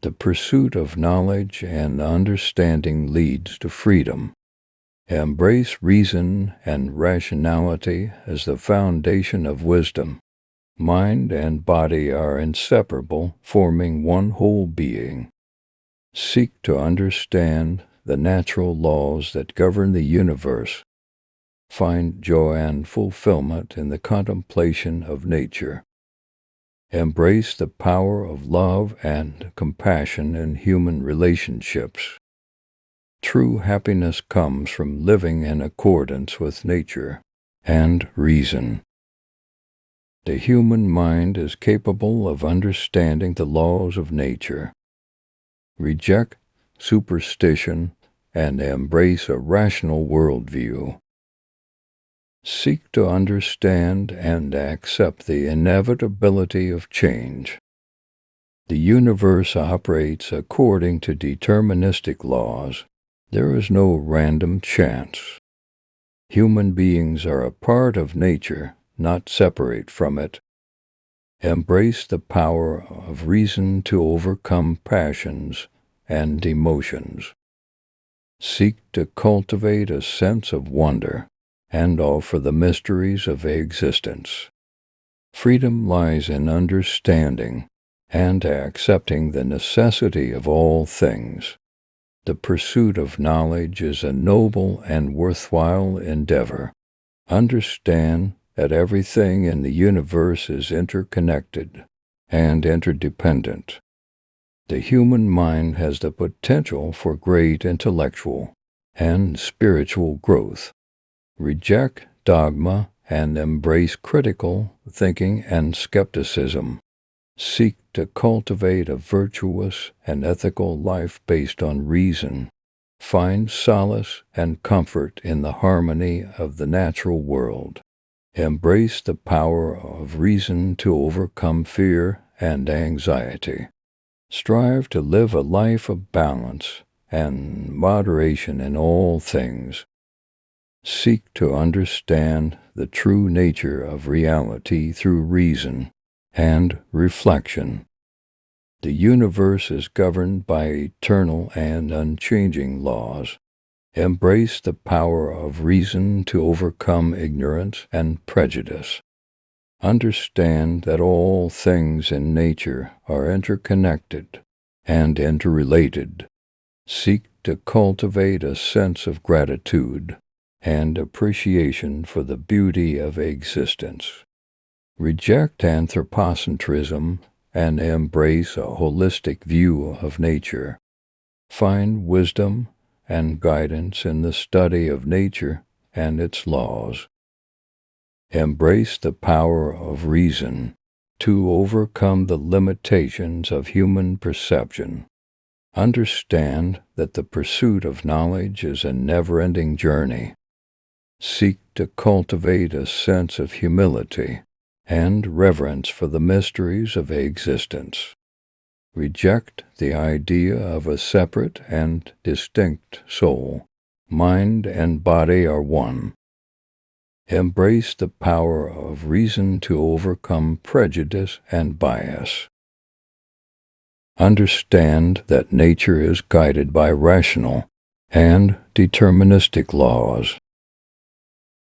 The pursuit of knowledge and understanding leads to freedom. Embrace reason and rationality as the foundation of wisdom. Mind and body are inseparable, forming one whole being. Seek to understand the natural laws that govern the universe. Find joy and fulfillment in the contemplation of nature. Embrace the power of love and compassion in human relationships. True happiness comes from living in accordance with nature and reason. The human mind is capable of understanding the laws of nature. Reject superstition and embrace a rational worldview. Seek to understand and accept the inevitability of change. The universe operates according to deterministic laws. There is no random chance. Human beings are a part of nature, not separate from it. Embrace the power of reason to overcome passions and emotions. Seek to cultivate a sense of wonder and offer the mysteries of existence. Freedom lies in understanding and accepting the necessity of all things. The pursuit of knowledge is a noble and worthwhile endeavor. Understand that everything in the universe is interconnected and interdependent. The human mind has the potential for great intellectual and spiritual growth. Reject dogma and embrace critical thinking and skepticism. Seek to cultivate a virtuous and ethical life based on reason. Find solace and comfort in the harmony of the natural world. Embrace the power of reason to overcome fear and anxiety. Strive to live a life of balance and moderation in all things. Seek to understand the true nature of reality through reason and reflection. The universe is governed by eternal and unchanging laws. Embrace the power of reason to overcome ignorance and prejudice. Understand that all things in nature are interconnected and interrelated. Seek to cultivate a sense of gratitude and appreciation for the beauty of existence. Reject anthropocentrism and embrace a holistic view of nature. Find wisdom and guidance in the study of nature and its laws. Embrace the power of reason to overcome the limitations of human perception. Understand that the pursuit of knowledge is a never-ending journey. Seek to cultivate a sense of humility and reverence for the mysteries of existence. Reject the idea of a separate and distinct soul. Mind and body are one. Embrace the power of reason to overcome prejudice and bias. Understand that nature is guided by rational and deterministic laws.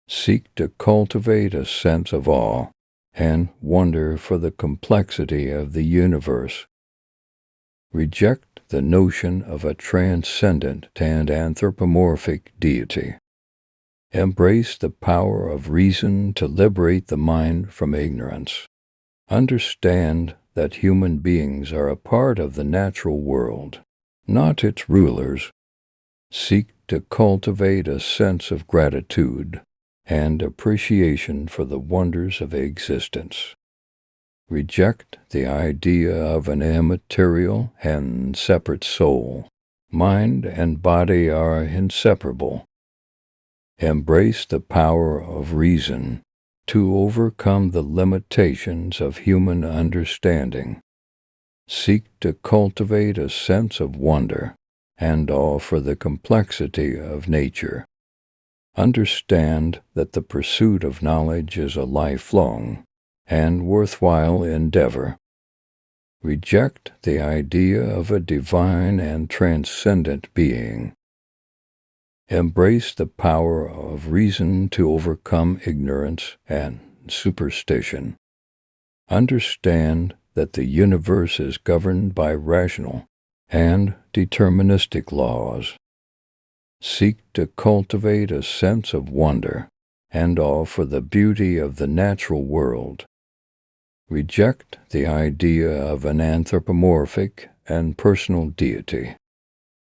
Seek to cultivate a sense of awe and wonder for the complexity of the universe. Reject the notion of a transcendent and anthropomorphic deity. Embrace the power of reason to liberate the mind from ignorance. Understand that human beings are a part of the natural world, not its rulers. Seek to cultivate a sense of gratitude and appreciation for the wonders of existence. Reject the idea of an immaterial and separate soul. Mind and body are inseparable. Embrace the power of reason to overcome the limitations of human understanding. Seek to cultivate a sense of wonder and awe for the complexity of nature. Understand that the pursuit of knowledge is a lifelong and worthwhile endeavor. Reject the idea of a divine and transcendent being. Embrace the power of reason to overcome ignorance and superstition. Understand that the universe is governed by rational and deterministic laws. Seek to cultivate a sense of wonder and awe for the beauty of the natural world. Reject the idea of an anthropomorphic and personal deity.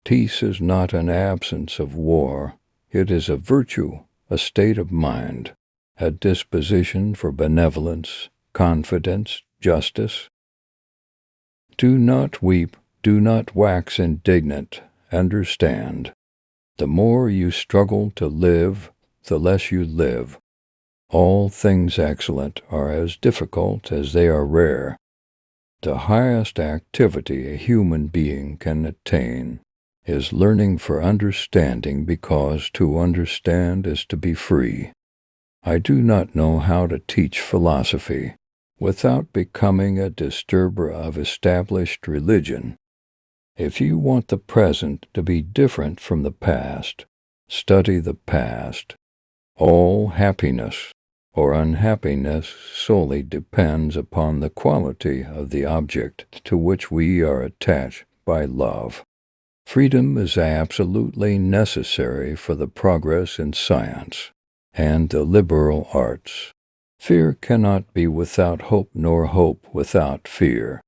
Peace is not an absence of war. It is a virtue, a state of mind, a disposition for benevolence, confidence, justice. Do not weep, do not wax indignant. Understand. The more you struggle to live, the less you live. All things excellent are as difficult as they are rare. The highest activity a human being can attain is learning for understanding, because to understand is to be free. I do not know how to teach philosophy without becoming a disturber of established religion. If you want the present to be different from the past, study the past. All happiness or unhappiness solely depends upon the quality of the object to which we are attached by love. Freedom is absolutely necessary for the progress in science and the liberal arts. Fear cannot be without hope, nor hope without fear.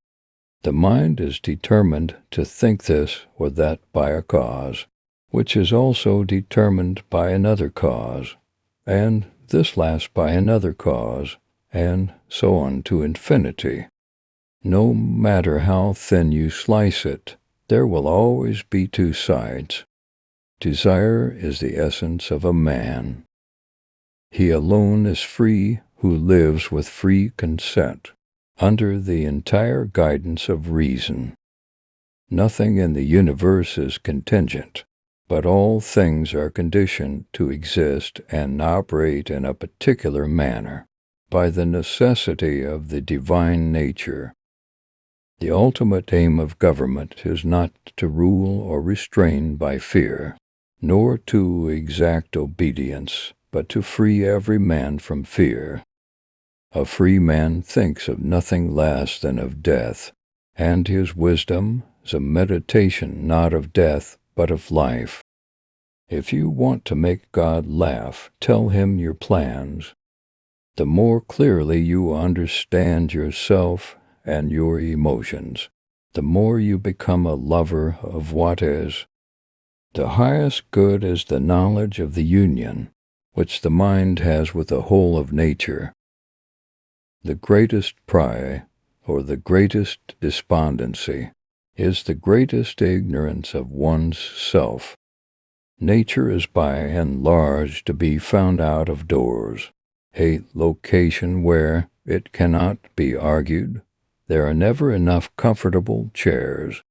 The mind is determined to think this or that by a cause, which is also determined by another cause, and this last by another cause, and so on to infinity. No matter how thin you slice it, there will always be two sides. Desire is the essence of a man. He alone is free who lives with free consent, under the entire guidance of reason. Nothing in the universe is contingent, but all things are conditioned to exist and operate in a particular manner by the necessity of the divine nature. The ultimate aim of government is not to rule or restrain by fear, nor to exact obedience, but to free every man from fear. A free man thinks of nothing less than of death, and his wisdom is a meditation not of death, but of life. If you want to make God laugh, tell him your plans. The more clearly you understand yourself and your emotions, the more you become a lover of what is. The highest good is the knowledge of the union which the mind has with the whole of nature. The greatest pride, or the greatest despondency, is the greatest ignorance of one's self. Nature is by and large to be found out of doors, a location where it cannot be argued. There are never enough comfortable chairs.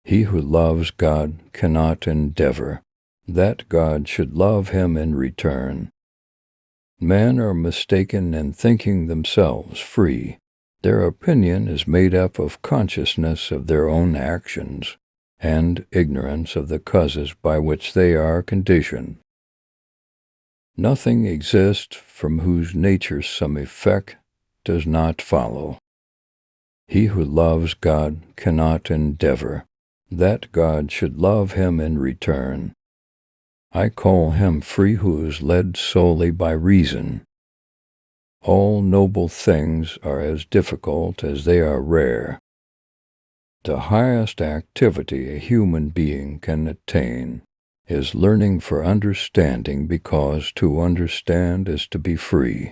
He who loves God cannot endeavor that God should love him in return. Men are mistaken in thinking themselves free. Their opinion is made up of consciousness of their own actions and ignorance of the causes by which they are conditioned. Nothing exists from whose nature some effect does not follow. He who loves God cannot endeavor that God should love him in return. I call him free who is led solely by reason. All noble things are as difficult as they are rare. The highest activity a human being can attain is learning for understanding, because to understand is to be free.